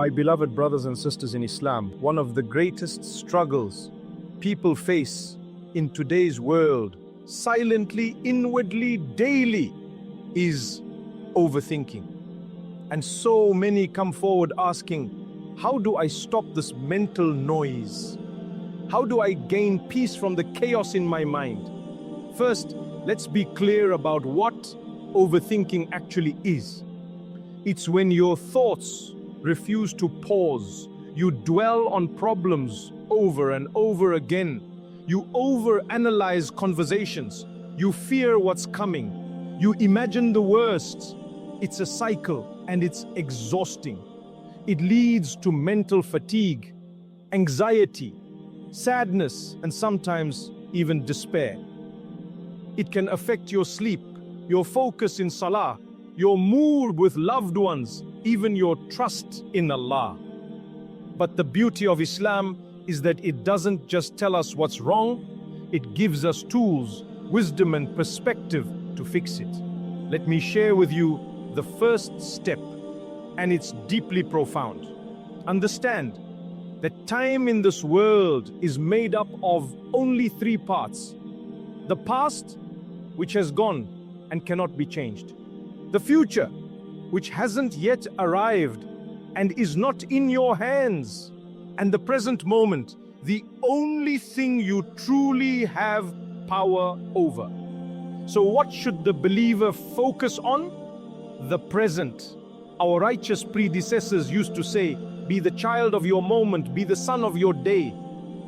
My beloved brothers and sisters in Islam, one of the greatest struggles people face in today's world, silently, inwardly, daily, is overthinking. And so many come forward asking, how do I stop this mental noise? How do I gain peace from the chaos in my mind? First, let's be clear about what overthinking actually is. It's when your thoughts refuse to pause. You dwell on problems over and over again. You overanalyze conversations. You fear what's coming. You imagine the worst. It's a cycle and it's exhausting. It leads to mental fatigue, anxiety, sadness, and sometimes even despair. It can affect your sleep, your focus in salah, your mood with loved ones, even your trust in Allah. But the beauty of Islam is that it doesn't just tell us what's wrong, it gives us tools, wisdom and perspective to fix it. Let me share with you the first step, and it's deeply profound. Understand that time in this world is made up of only three parts. The past, which has gone and cannot be changed. The future, which hasn't yet arrived and is not in your hands. And the present moment, the only thing you truly have power over. So what should the believer focus on? The present. Our righteous predecessors used to say, be the child of your moment, be the son of your day.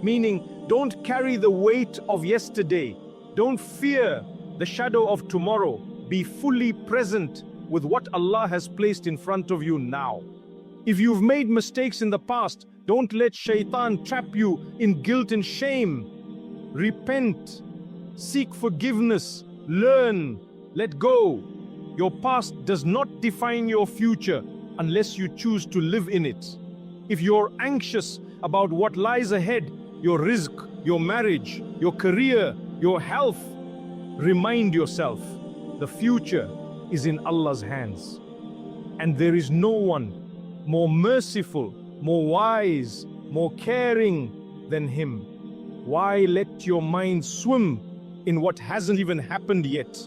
Meaning, don't carry the weight of yesterday. Don't fear the shadow of tomorrow. Be fully present with what Allah has placed in front of you now. If you've made mistakes in the past, don't let shaitan trap you in guilt and shame. Repent, seek forgiveness, learn, let go. Your past does not define your future unless you choose to live in it. If you're anxious about what lies ahead, your rizq, your marriage, your career, your health, remind yourself, the future is in Allah's hands. And there is no one more merciful, more wise, more caring than Him. Why let your mind swim in what hasn't even happened yet?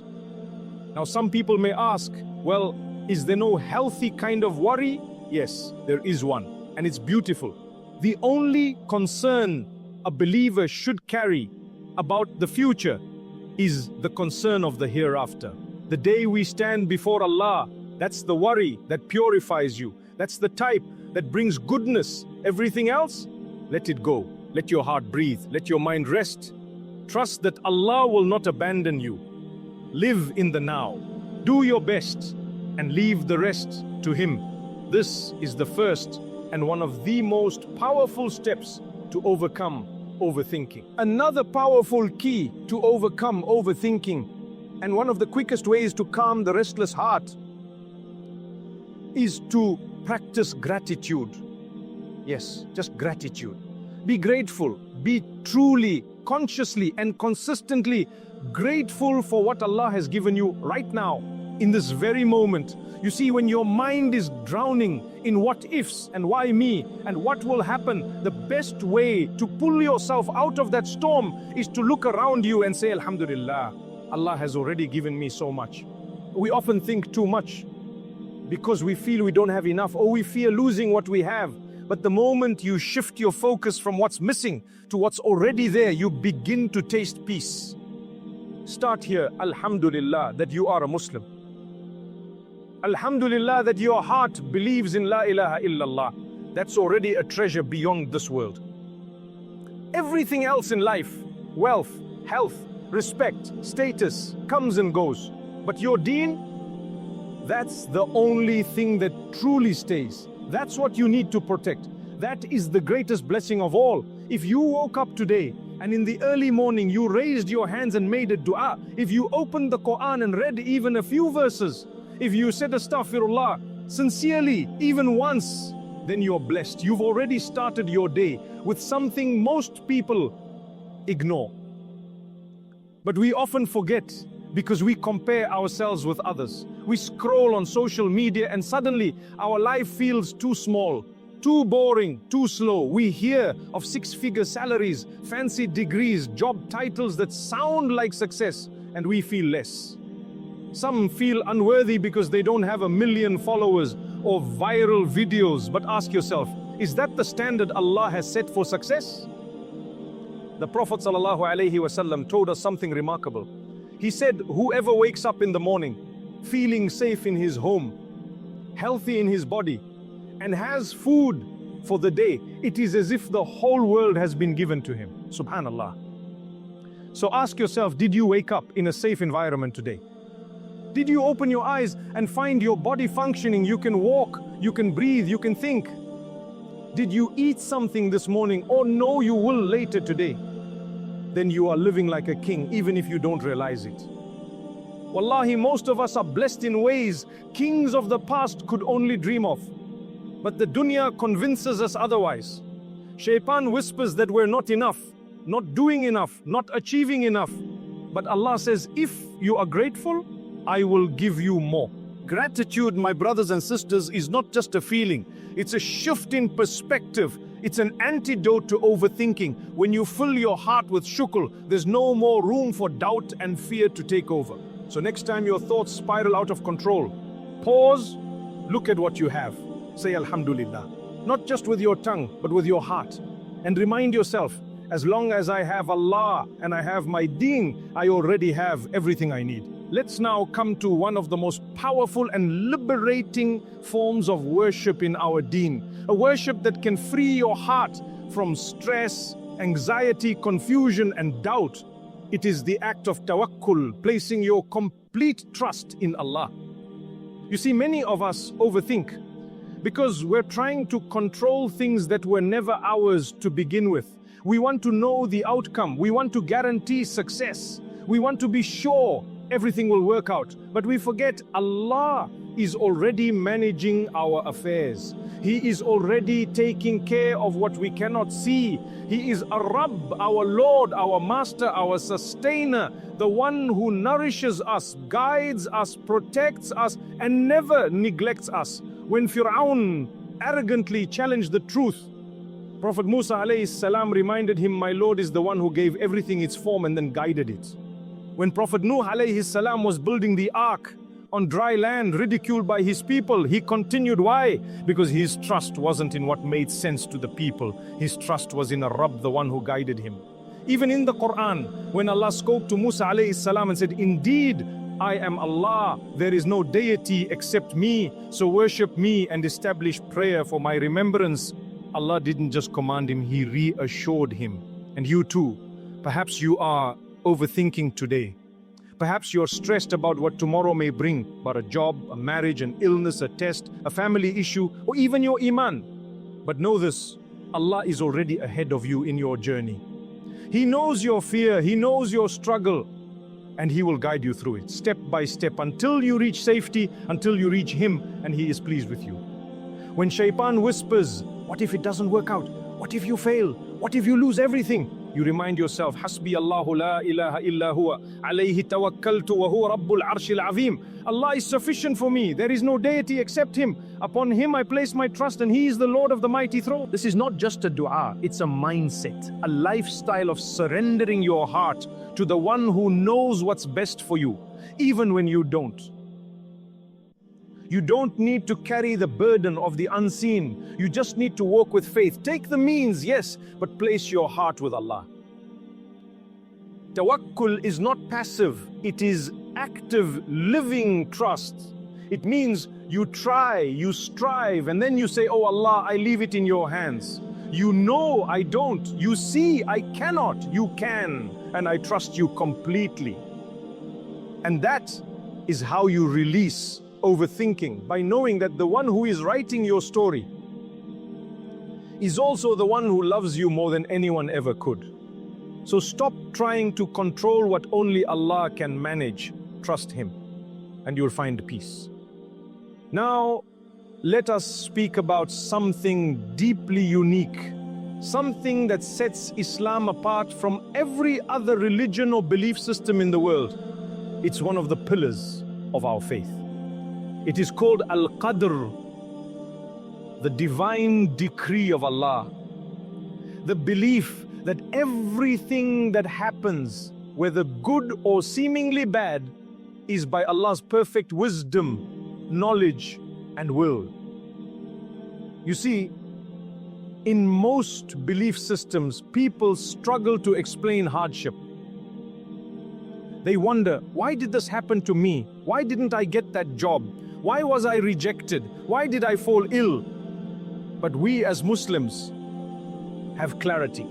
Now some people may ask, well, is there no healthy kind of worry? Yes, there is one, and it's beautiful. The only concern a believer should carry about the future is the concern of the hereafter. The day we stand before Allah, that's the worry that purifies you. That's the type that brings goodness. Everything else, let it go. Let your heart breathe. Let your mind rest. Trust that Allah will not abandon you. Live in the now. Do your best and leave the rest to Him. This is the first and one of the most powerful steps to overcome overthinking. Another powerful key to overcome overthinking, and one of the quickest ways to calm the restless heart, is to practice gratitude. Yes, just gratitude. Be grateful. Be truly, consciously and consistently grateful for what Allah has given you right now, in this very moment. You see, when your mind is drowning in what ifs and why me and what will happen, the best way to pull yourself out of that storm is to look around you and say, Alhamdulillah, Allah has already given me so much. We often think too much because we feel we don't have enough, or we fear losing what we have. But the moment you shift your focus from what's missing to what's already there, you begin to taste peace. Start here, Alhamdulillah, that you are a Muslim. Alhamdulillah that your heart believes in La ilaha illallah. That's already a treasure beyond this world. Everything else in life, wealth, health, respect, status, comes and goes. But your deen, that's the only thing that truly stays. That's what you need to protect. That is the greatest blessing of all. If you woke up today and in the early morning you raised your hands and made a dua, if you opened the Quran and read even a few verses, if you said astaghfirullah sincerely even once, then you're blessed. You've already started your day with something most people ignore. But we often forget because we compare ourselves with others. We scroll on social media and suddenly our life feels too small, too boring, too slow. We hear of 6-figure salaries, fancy degrees, job titles that sound like success, and we feel less. Some feel unworthy because they don't have 1 million followers or viral videos. But ask yourself, is that the standard Allah has set for success? The Prophet ﷺ told us something remarkable. He said, whoever wakes up in the morning, feeling safe in his home, healthy in his body, and has food for the day, it is as if the whole world has been given to him. Subhanallah. So ask yourself, did you wake up in a safe environment today? Did you open your eyes and find your body functioning? You can walk, you can breathe, you can think. Did you eat something this morning or know you will later today? Then you are living like a king, even if you don't realize it. Wallahi, most of us are blessed in ways kings of the past could only dream of. But the dunya convinces us otherwise. Shaitan whispers that we're not enough, not doing enough, not achieving enough. But Allah says, if you are grateful, I will give you more. Gratitude, my brothers and sisters, is not just a feeling. It's a shift in perspective. It's an antidote to overthinking. When you fill your heart with shukr, there's no more room for doubt and fear to take over. So next time your thoughts spiral out of control, pause, look at what you have. Say Alhamdulillah. Not just with your tongue, but with your heart. And remind yourself, as long as I have Allah and I have my deen, I already have everything I need. Let's now come to one of the most powerful and liberating forms of worship in our deen. A worship that can free your heart from stress, anxiety, confusion, and doubt. It is the act of tawakkul, placing your complete trust in Allah. You see, many of us overthink because we're trying to control things that were never ours to begin with. We want to know the outcome. We want to guarantee success. We want to be sure everything will work out. But we forget Allah is already managing our affairs. He is already taking care of what we cannot see. He is Rabb, our Lord, our Master, our Sustainer, the one who nourishes us, guides us, protects us, and never neglects us. When Fir'aun arrogantly challenged the truth, Prophet Musa alayhi salam reminded him, my Lord is the one who gave everything its form and then guided it. When Prophet Nuh alayhi salam was building the ark on dry land, ridiculed by his people, he continued. Why? Because his trust wasn't in what made sense to the people. His trust was in a Rabb, the one who guided him. Even in the Quran, when Allah spoke to Musa alayhi salam and said, indeed, I am Allah, there is no deity except me, so worship me and establish prayer for my remembrance. Allah didn't just command him, He reassured him. And you too, perhaps you are overthinking today. Perhaps you're stressed about what tomorrow may bring, about a job, a marriage, an illness, a test, a family issue, or even your iman. But know this, Allah is already ahead of you in your journey. He knows your fear, He knows your struggle, and He will guide you through it, step by step, until you reach safety, until you reach Him, and He is pleased with you. When shaitan whispers, what if it doesn't work out? What if you fail? What if you lose everything? You remind yourself, Hasbi Allahu la ilaha illa huwa, alayhi tawakkaltu wa huwa rabbul arshil azim. Allah is sufficient for me. There is no deity except Him. Upon Him I place my trust, and He is the Lord of the mighty throne. This is not just a dua, it's a mindset, a lifestyle of surrendering your heart to the one who knows what's best for you, even when you don't. You don't need to carry the burden of the unseen. You just need to walk with faith. Take the means, yes, but place your heart with Allah. Tawakkul is not passive. It is active, living trust. It means you try, you strive, and then you say, oh Allah, I leave it in your hands. You know I don't. You see I cannot. You can. And I trust you completely. And that is how you release overthinking, by knowing that the one who is writing your story is also the one who loves you more than anyone ever could. So stop trying to control what only Allah can manage. Trust Him, and you'll find peace. Now, let us speak about something deeply unique, something that sets Islam apart from every other religion or belief system in the world. It's one of the pillars of our faith. It is called Al-Qadr. the divine decree of Allah, the belief that everything that happens, whether good or seemingly bad, is by Allah's perfect wisdom, knowledge, and will. You see, in most belief systems, people struggle to explain hardship. They wonder, why did this happen to me? Why didn't I get that job? Why was I rejected? Why did I fall ill? But we as Muslims have clarity.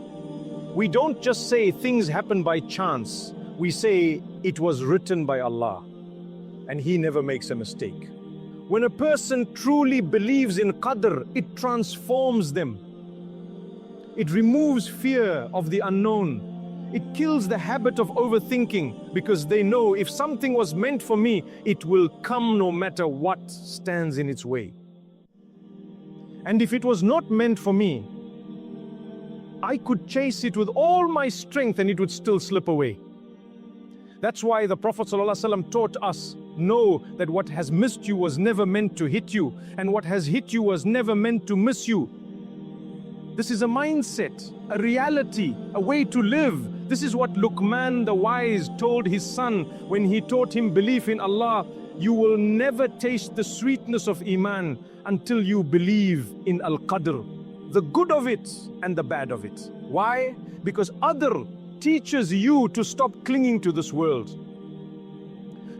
We don't just say things happen by chance. We say it was written by Allah, and He never makes a mistake. When a person truly believes in Qadr, it transforms them. It removes fear of the unknown. It kills the habit of overthinking, because they know if something was meant for me, it will come no matter what stands in its way. And if it was not meant for me, I could chase it with all my strength and it would still slip away. That's why the Prophet ﷺ taught us, know that what has missed you was never meant to hit you, and what has hit you was never meant to miss you. This is a mindset, a reality, a way to live. This is what Luqman the wise told his son when he taught him belief in Allah. You will never taste the sweetness of Iman until you believe in Al-Qadr, the good of it and the bad of it. Why? Because Qadr teaches you to stop clinging to this world,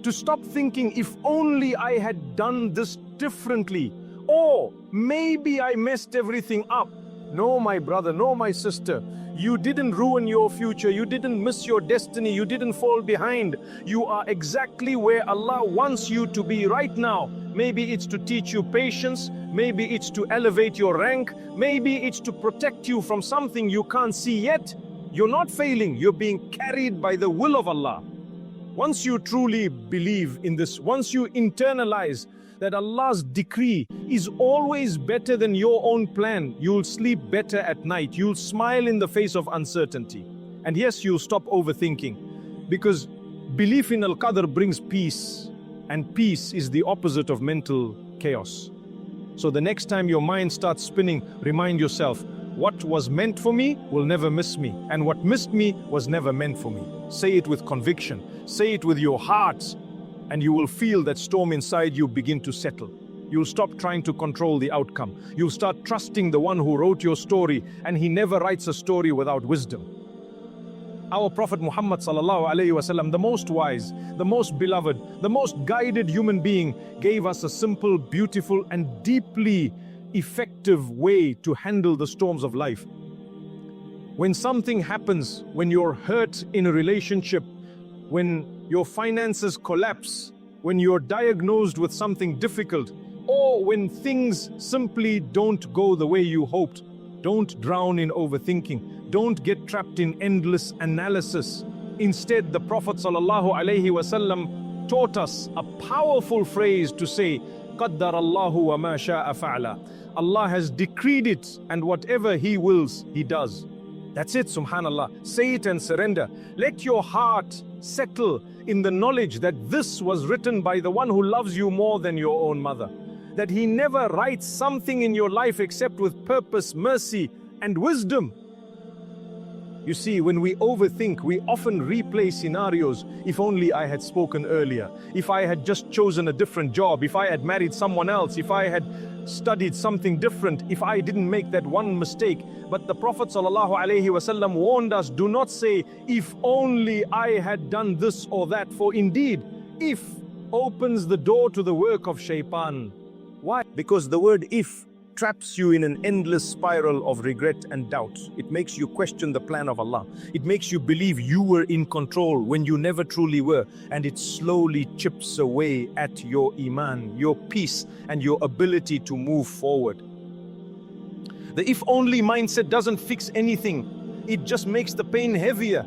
to stop thinking, if only I had done this differently, or maybe I messed everything up. No, my brother, no, my sister, you didn't ruin your future, you didn't miss your destiny, you didn't fall behind. You are exactly where Allah wants you to be right now. Maybe it's to teach you patience, maybe it's to elevate your rank, maybe it's to protect you from something you can't see yet. You're not failing, you're being carried by the will of Allah. Once you truly believe in this, once you internalize that Allah's decree is always better than your own plan, you'll sleep better at night, you'll smile in the face of uncertainty. And yes, you'll stop overthinking, because belief in Al-Qadr brings peace, and peace is the opposite of mental chaos. So the next time your mind starts spinning, remind yourself, what was meant for me will never miss me, and what missed me was never meant for me. Say it with conviction, say it with your heart, and you will feel that storm inside you begin to settle. You'll stop trying to control the outcome. You'll start trusting the one who wrote your story, and he never writes a story without wisdom. Our Prophet Muhammad ﷺ, the most wise, the most beloved, the most guided human being, gave us a simple, beautiful, and deeply effective way to handle the storms of life. When something happens, when you're hurt in a relationship, when your finances collapse, when you're diagnosed with something difficult, or when things simply don't go the way you hoped, don't drown in overthinking. Don't get trapped in endless analysis. Instead, the Prophet ﷺ taught us a powerful phrase to say, قَدَّرَ اللَّهُ وَمَا شَاءَ فَعْلَ. Allah has decreed it, and whatever He wills, He does. That's it, subhanallah. Say it and surrender. Let your heart settle in the knowledge that this was written by the one who loves you more than your own mother. That He never writes something in your life except with purpose, mercy, and wisdom. You see, when we overthink, we often replay scenarios. If only I had spoken earlier. If I had just chosen a different job. If I had married someone else. If I had studied something different. If I didn't make that one mistake. But the Prophet ﷺ warned us, do not say, if only I had done this or that. For indeed, if opens the door to the work of shaitan. Why? Because the word if traps you in an endless spiral of regret and doubt. It makes you question the plan of Allah. It makes you believe you were in control when you never truly were. And it slowly chips away at your iman, your peace, and your ability to move forward. The if-only mindset doesn't fix anything. It just makes the pain heavier.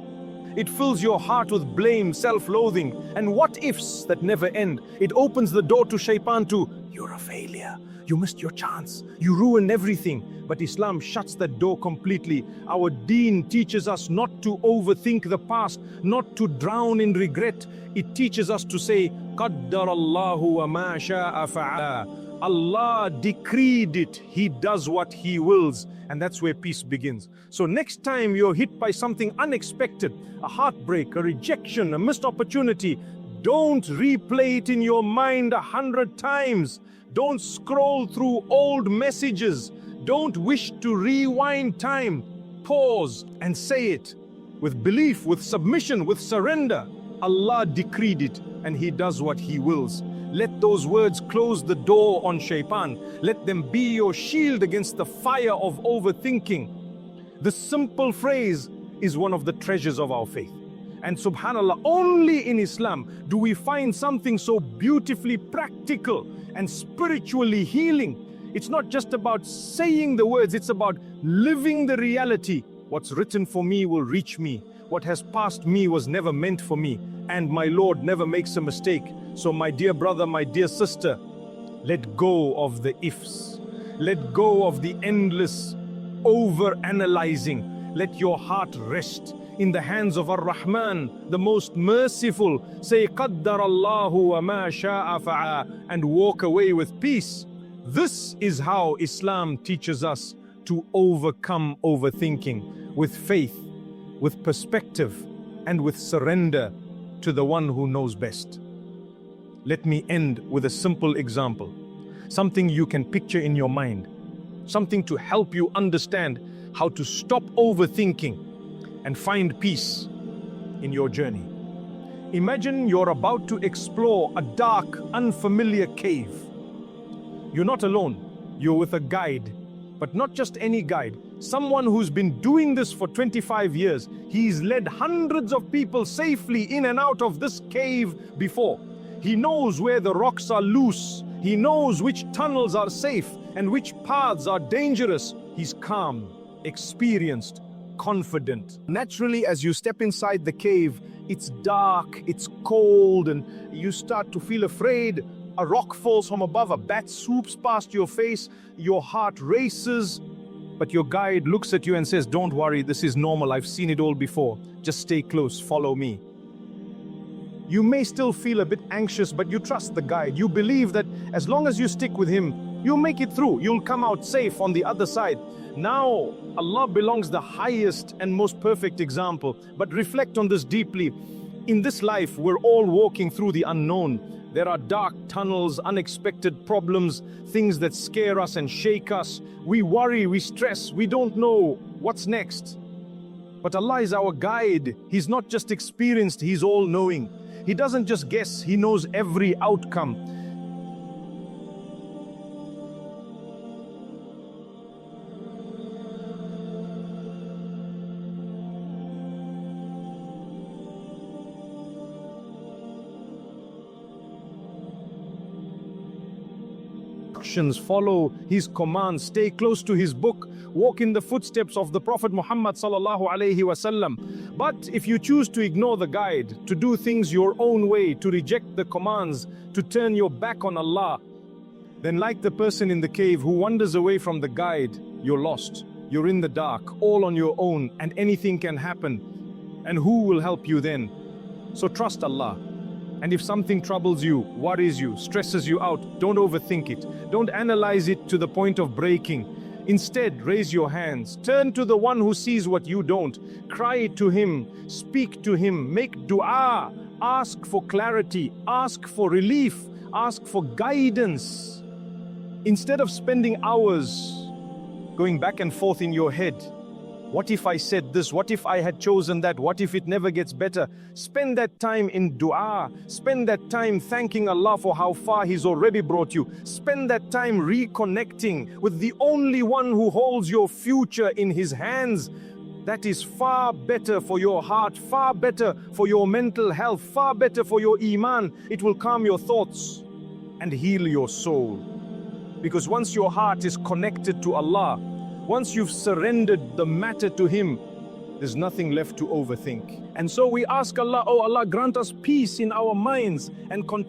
It fills your heart with blame, self-loathing, and what-ifs that never end. It opens the door to shaitan to, you're a failure. You missed your chance. You ruined everything. But Islam shuts that door completely. Our deen teaches us not to overthink the past, not to drown in regret. It teaches us to say, قَدَّرَ اللَّهُ وَمَا شَاءَ فَعَلَ. Allah decreed it. He does what He wills. And that's where peace begins. So next time you're hit by something unexpected, a heartbreak, a rejection, a missed opportunity, don't replay it in your mind 100 times. Don't scroll through old messages. Don't wish to rewind time. Pause and say it with belief, with submission, with surrender. Allah decreed it and He does what He wills. Let those words close the door on shaitan. Let them be your shield against the fire of overthinking. The simple phrase is one of the treasures of our faith. And subhanAllah, only in Islam do we find something so beautifully practical and spiritually healing. It's not just about saying the words, it's about living the reality. What's written for me will reach me. What has passed me was never meant for me. And my Lord never makes a mistake. So my dear brother, my dear sister, let go of the ifs. Let go of the endless over-analyzing. Let your heart rest in the hands of Ar-Rahman, the most merciful. Say, Qaddar Allahu wa ma sha'a fa'a, and walk away with peace. This is how Islam teaches us to overcome overthinking with faith, with perspective, and with surrender to the one who knows best. Let me end with a simple example, something you can picture in your mind, something to help you understand how to stop overthinking and find peace in your journey. Imagine you're about to explore a dark, unfamiliar cave. You're not alone, you're with a guide, but not just any guide, someone who's been doing this for 25 years. He's led hundreds of people safely in and out of this cave before. He knows where the rocks are loose. He knows which tunnels are safe and which paths are dangerous. He's calm, experienced, confident. Naturally, as you step inside the cave, it's dark, it's cold, and you start to feel afraid. A rock falls from above, a bat swoops past your face, your heart races. But your guide looks at you and says, don't worry, this is normal, I've seen it all before. Just stay close, follow me. You may still feel a bit anxious, but you trust the guide. You believe that as long as you stick with him, you'll make it through. You'll come out safe on the other side. Now, Allah belongs the highest and most perfect example. But reflect on this deeply. In this life, we're all walking through the unknown. There are dark tunnels, unexpected problems, things that scare us and shake us. We worry, we stress, we don't know what's next. But Allah is our guide. He's not just experienced, He's all-knowing. He doesn't just guess, He knows every outcome. Follow His commands, stay close to His book, walk in the footsteps of the Prophet Muhammad sallallahu alaihi wasallam. But if you choose to ignore the guide, to do things your own way, to reject the commands, to turn your back on Allah, then like the person in the cave who wanders away from the guide, you're lost. You're in the dark, all on your own, and anything can happen. And who will help you then? So trust Allah. And if something troubles you, worries you, stresses you out, don't overthink it. Don't analyze it to the point of breaking. Instead, raise your hands. Turn to the one who sees what you don't. Cry to Him. Speak to Him. Make dua. Ask for clarity. Ask for relief. Ask for guidance. Instead of spending hours going back and forth in your head, what if I said this? What if I had chosen that? What if it never gets better? Spend that time in dua. Spend that time thanking Allah for how far He's already brought you. Spend that time reconnecting with the only one who holds your future in His hands. That is far better for your heart, far better for your mental health, far better for your iman. It will calm your thoughts and heal your soul. Because once your heart is connected to Allah, once you've surrendered the matter to Him, there's nothing left to overthink. And so we ask Allah, oh Allah, grant us peace in our minds and content.